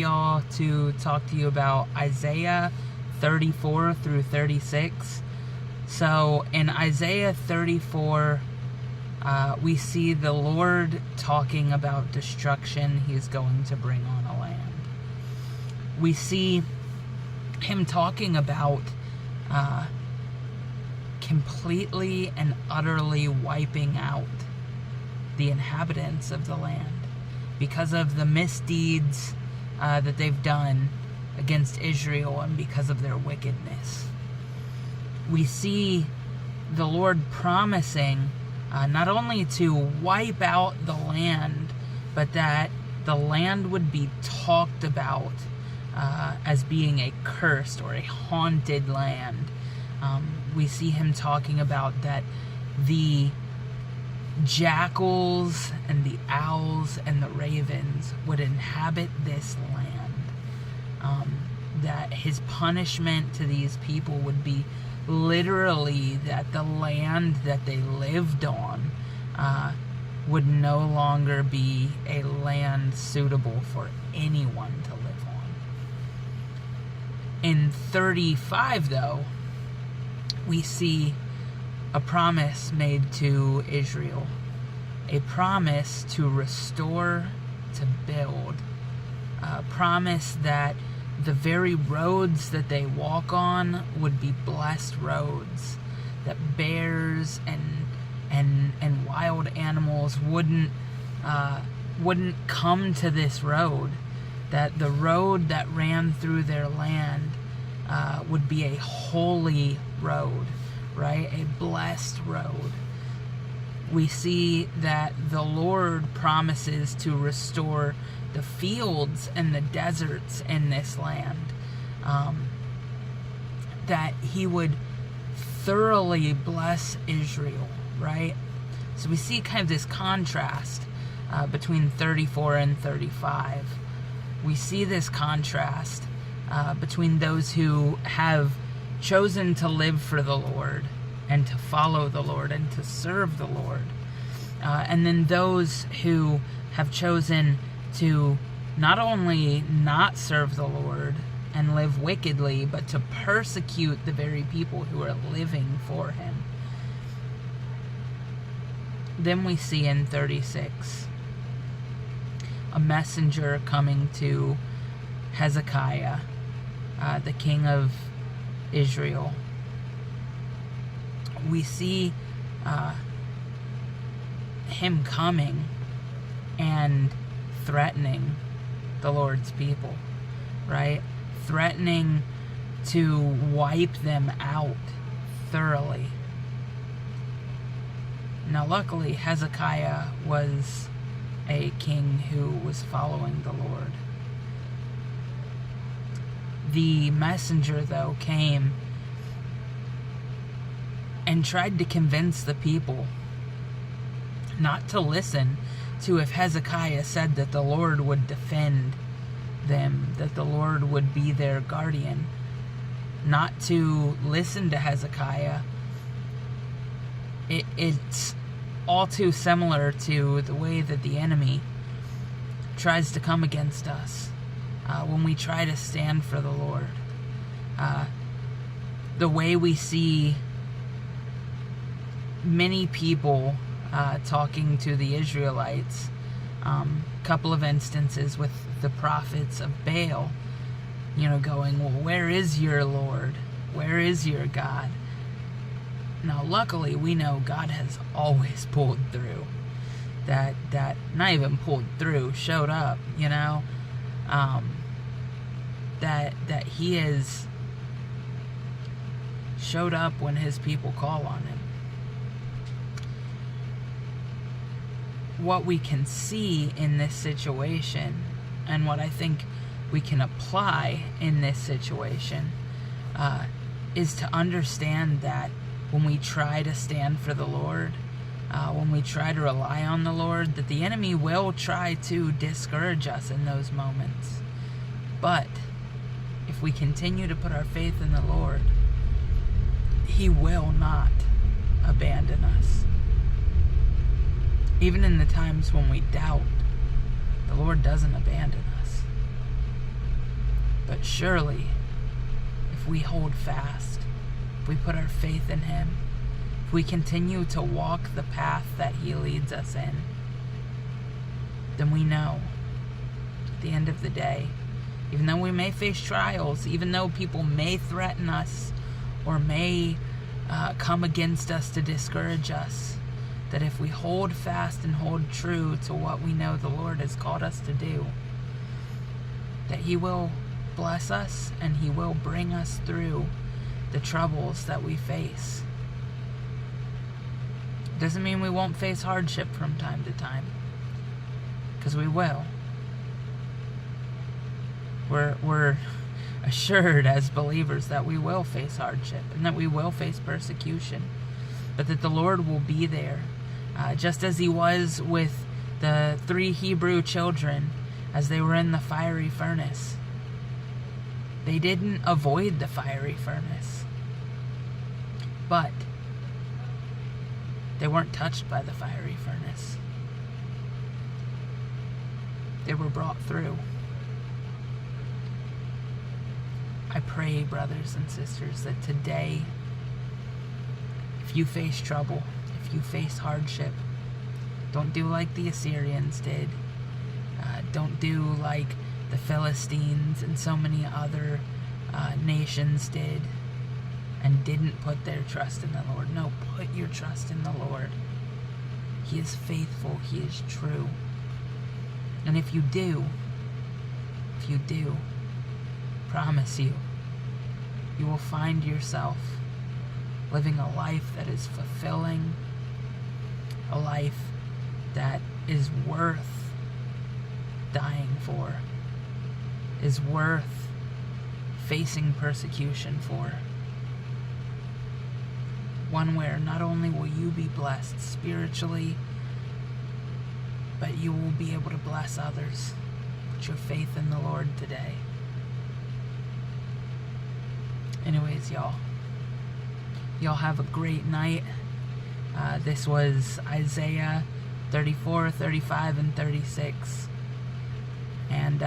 y'all to talk to you about Isaiah 34 through 36. So in Isaiah 34, we see the Lord talking about destruction He's going to bring on a land. We see Him talking about completely and utterly wiping out the inhabitants of the land because of the misdeeds that they've done against Israel and because of their wickedness. We see the Lord promising not only to wipe out the land, but that the land would be talked about as being a cursed or a haunted land. We see Him talking about that the jackals and the owls and the ravens would inhabit this land. That His punishment to these people would be literally that the land that they lived on would no longer be a land suitable for anyone to live on. In 35, though, we see a promise made to Israel, a promise to restore, to build, a promise that the very roads that they walk on would be blessed roads, that bears and wild animals wouldn't come to this road, that the road that ran through their land would be a holy road, right? A blessed road. We see that the Lord promises to restore the fields and the deserts in this land. That He would thoroughly bless Israel, right? So we see kind of this contrast between 34 and 35. We see this contrast between those who have chosen to live for the Lord and to follow the Lord and to serve the Lord. And then those who have chosen to not only not serve the Lord and live wickedly, but to persecute the very people who are living for Him. Then we see in 36 a messenger coming to Hezekiah, the king of Israel. We see him coming and threatening the Lord's people, right? Threatening to wipe them out thoroughly. Now, luckily, Hezekiah was a king who was following the Lord. The messenger, though, came and tried to convince the people not to listen to if Hezekiah said that the Lord would defend them, that the Lord would be their guardian. Not to listen to Hezekiah. It's all too similar to the way that the enemy tries to come against us when we try to stand for the Lord. The way we see many people talking to the Israelites, couple of instances with the prophets of Baal, going, well, where is your Lord? Where is your God? Now, luckily, we know God has always pulled through. That not even pulled through, showed up, that He has showed up when His people call on Him. What we can see in this situation, and what I think we can apply in this situation, is to understand that when we try to stand for the Lord, when we try to rely on the Lord, that the enemy will try to discourage us in those moments. But if we continue to put our faith in the Lord, He will not abandon us. Even in the times when we doubt, the Lord doesn't abandon us. But surely, if we hold fast, if we put our faith in Him, if we continue to walk the path that He leads us in, then we know at the end of the day, even though we may face trials, even though people may threaten us or may come against us to discourage us, that if we hold fast and hold true to what we know the Lord has called us to do, that He will bless us and He will bring us through the troubles that we face. Doesn't mean we won't face hardship from time to time, because we will. We're assured as believers that we will face hardship and that we will face persecution, but that the Lord will be there, just as He was with the 3 Hebrew children as they were in the fiery furnace. They didn't avoid the fiery furnace, but they weren't touched by the fiery furnace. They were brought through. I pray, brothers and sisters, that today, if you face trouble, if you face hardship, don't do like the Assyrians did. Don't do like the Philistines and so many other nations did and didn't put their trust in the Lord. No, put your trust in the Lord. He is faithful. He is true. And if you do, promise you will find yourself living a life that is fulfilling, a life that is worth dying for, is worth facing persecution for. One where not only will you be blessed spiritually, but you will be able to bless others. Put your faith in the Lord today. Anyways, y'all have a great night. This was Isaiah 34, 35, and 36. And